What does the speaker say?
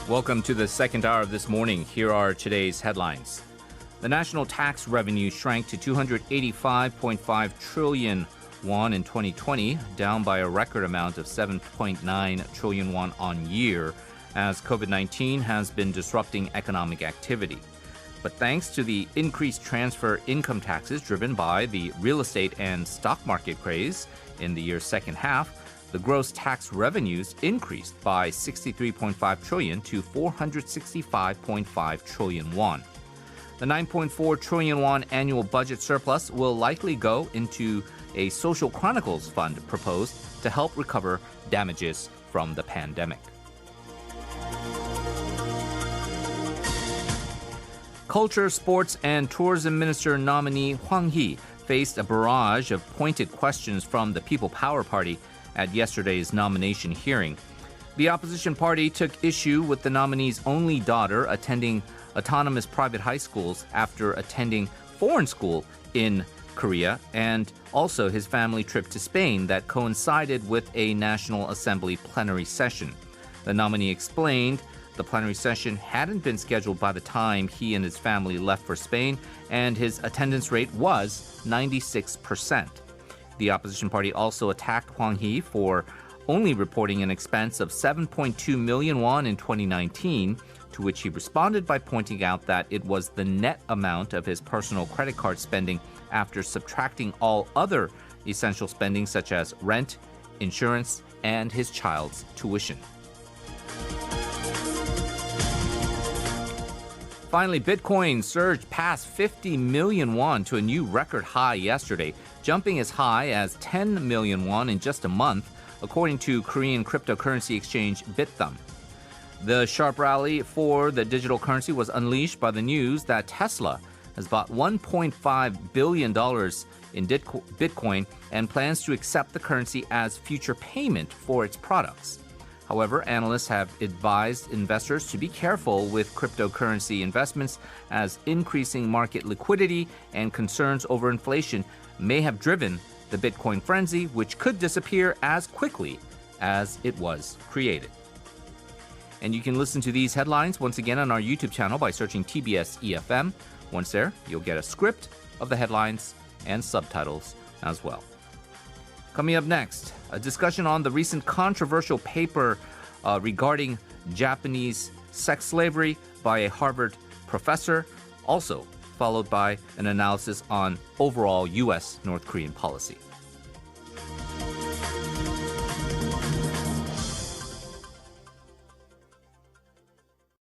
Welcome to the second hour of this morning. Here are today's headlines. The national tax revenue shrank to 285.5 trillion won in 2020, down by a record amount of 7.9 trillion won on year, as COVID-19 has been disrupting economic activity. But thanks to the increased transfer income taxes driven by the real estate and stock market craze in the year's second half, the gross tax revenues increased by 63.5 trillion to 465.5 trillion won. The 9.4 trillion won annual budget surplus will likely go into a social chronicles fund proposed to help recover damages from the pandemic. Culture, Sports, and Tourism Minister nominee Hwang Hee faced a barrage of pointed questions from the People Power Party at yesterday's nomination hearing. The opposition party took issue with the nominee's only daughter attending autonomous private high schools after attending foreign school in Korea, and also his family trip to Spain that coincided with a National Assembly plenary session. The nominee explained the plenary session hadn't been scheduled by the time he and his family left for Spain, and his attendance rate was 96%. The opposition party also attacked Hwang Hee for only reporting an expense of 7.2 million won in 2019, to which he responded by pointing out that it was the net amount of his personal credit card spending after subtracting all other essential spending such as rent, insurance, and his child's tuition. Finally, Bitcoin surged past 50 million won to a new record high yesterday, jumping as high as 10 million won in just a month, according to Korean cryptocurrency exchange Bithumb. The sharp rally for the digital currency was unleashed by the news that Tesla has bought $1.5 billion in Bitcoin and plans to accept the currency as future payment for its products. However, analysts have advised investors to be careful with cryptocurrency investments, as increasing market liquidity and concerns over inflation may have driven the Bitcoin frenzy, which could disappear as quickly as it was created. And you can listen to these headlines once again on our YouTube channel by searching TBS eFM. Once there, you'll get a script of the headlines and subtitles as well. Coming up next, a discussion on the recent controversial paper regarding Japanese sex slavery by a Harvard professor, also followed by an analysis on overall U.S.-North Korean policy.